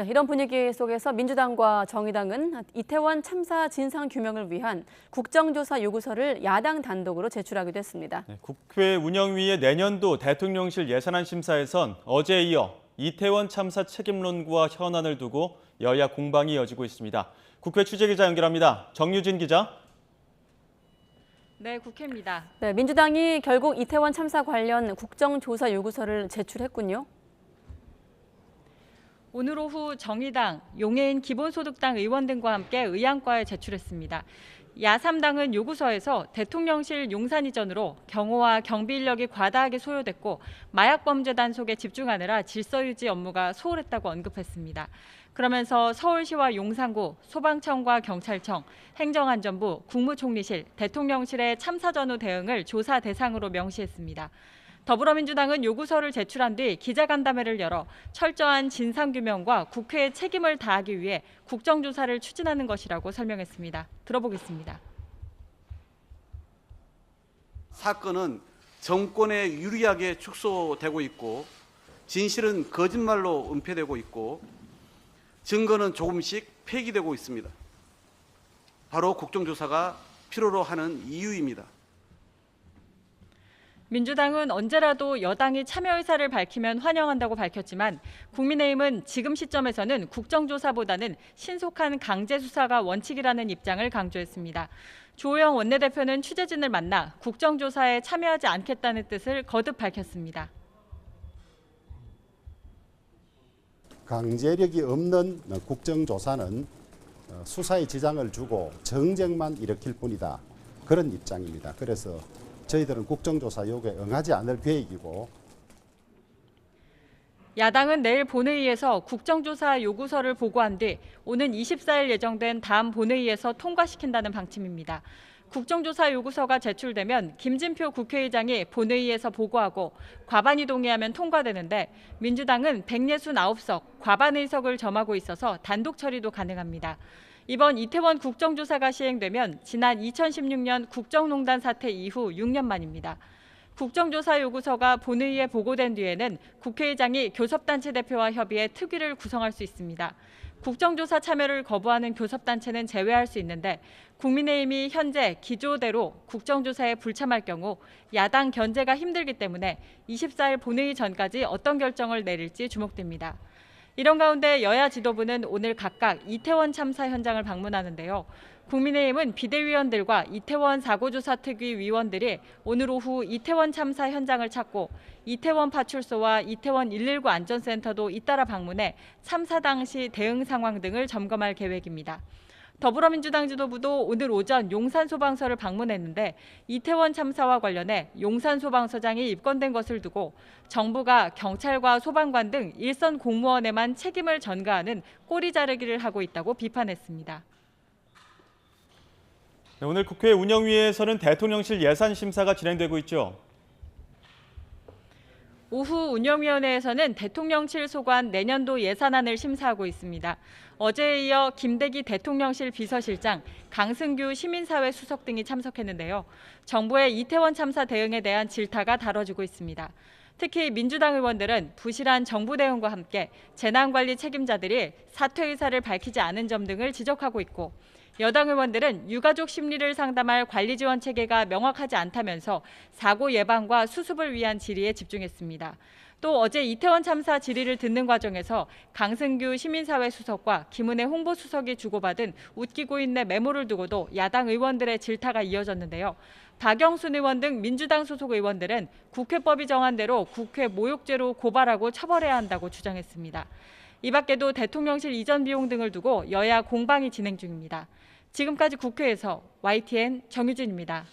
네, 이런 분위기 속에서 민주당과 정의당은 이태원 참사 진상 규명을 위한 국정조사 요구서를 야당 단독으로 제출하기도 했습니다. 네, 국회 운영위의 내년도 대통령실 예산안 심사에선 어제에 이어 이태원 참사 책임론과 현안을 두고 여야 공방이 이어지고 있습니다. 국회 취재기자 연결합니다. 정유진 기자. 네, 국회입니다. 네, 민주당이 결국 이태원 참사 관련 국정조사 요구서를 제출했군요. 오늘 오후 정의당, 용해인 기본소득당 의원 등과 함께 의안과에 제출했습니다. 야3당은 요구서에서 대통령실 용산 이전으로 경호와 경비 인력이 과다하게 소요됐고 마약 범죄 단속에 집중하느라 질서 유지 업무가 소홀했다고 언급했습니다. 그러면서 서울시와 용산구, 소방청과 경찰청, 행정안전부, 국무총리실, 대통령실의 참사 전후 대응을 조사 대상으로 명시했습니다. 더불어민주당은 요구서를 제출한 뒤 기자간담회를 열어 철저한 진상규명과 국회의 책임을 다하기 위해 국정조사를 추진하는 것이라고 설명했습니다. 들어보겠습니다. 사건은 정권에 유리하게 축소되고 있고 진실은 거짓말로 은폐되고 있고 증거는 조금씩 폐기되고 있습니다. 바로 국정조사가 필요로 하는 이유입니다. 민주당은 언제라도 여당이 참여 의사를 밝히면 환영한다고 밝혔지만 국민의힘은 지금 시점에서는 국정조사보다는 신속한 강제 수사가 원칙이라는 입장을 강조했습니다. 조호영 원내대표는 취재진을 만나 국정조사에 참여하지 않겠다는 뜻을 거듭 밝혔습니다. 강제력이 없는 국정조사는 수사에 지장을 주고 정쟁만 일으킬 뿐이다. 그런 입장입니다. 그래서 저희들은 국정조사 요구에 응하지 않을 계획이고. 야당은 내일 본회의에서 국정조사 요구서를 보고한 뒤 오는 24일 예정된 다음 본회의에서 통과시킨다는 방침입니다. 국정조사 요구서가 제출되면 김진표 국회의장이 본회의에서 보고하고 과반이 동의하면 통과되는데 민주당은 169석, 과반 의석을 점하고 있어서 단독 처리도 가능합니다. 이번 이태원 국정조사가 시행되면 지난 2016년 국정농단 사태 이후 6년 만입니다. 국정조사 요구서가 본회의에 보고된 뒤에는 국회의장이 교섭단체 대표와 협의해 특위를 구성할 수 있습니다. 국정조사 참여를 거부하는 교섭단체는 제외할 수 있는데 국민의힘이 현재 기조대로 국정조사에 불참할 경우 야당 견제가 힘들기 때문에 24일 본회의 전까지 어떤 결정을 내릴지 주목됩니다. 이런 가운데 여야 지도부는 오늘 각각 이태원 참사 현장을 방문하는데요. 국민의힘은 비대위원들과 이태원 사고조사특위 위원들이 오늘 오후 이태원 참사 현장을 찾고 이태원 파출소와 이태원 119 안전센터도 잇따라 방문해 참사 당시 대응 상황 등을 점검할 계획입니다. 더불어민주당 지도부도 오늘 오전 용산소방서를 방문했는데 이태원 참사와 관련해 용산소방서장이 입건된 것을 두고 정부가 경찰과 소방관 등 일선 공무원에만 책임을 전가하는 꼬리 자르기를 하고 있다고 비판했습니다. 네, 오늘 국회 운영위에서는 대통령실 예산 심사가 진행되고 있죠. 오후 운영위원회에서는 대통령실 소관 내년도 예산안을 심사하고 있습니다. 어제에 이어 김대기 대통령실 비서실장, 강승규 시민사회 수석 등이 참석했는데요. 정부의 이태원 참사 대응에 대한 질타가 다뤄지고 있습니다. 특히 민주당 의원들은 부실한 정부 대응과 함께 재난관리 책임자들이 사퇴 의사를 밝히지 않은 점 등을 지적하고 있고 여당 의원들은 유가족 심리를 상담할 관리 지원 체계가 명확하지 않다면서 사고 예방과 수습을 위한 질의에 집중했습니다. 또 어제 이태원 참사 질의를 듣는 과정에서 강승규 시민사회 수석과 김은혜 홍보수석이 주고받은 웃기고 있네 메모를 두고도 야당 의원들의 질타가 이어졌는데요. 박영순 의원 등 민주당 소속 의원들은 국회법이 정한 대로 국회 모욕죄로 고발하고 처벌해야 한다고 주장했습니다. 이 밖에도 대통령실 이전 비용 등을 두고 여야 공방이 진행 중입니다. 지금까지 국회에서 YTN 정유진입니다.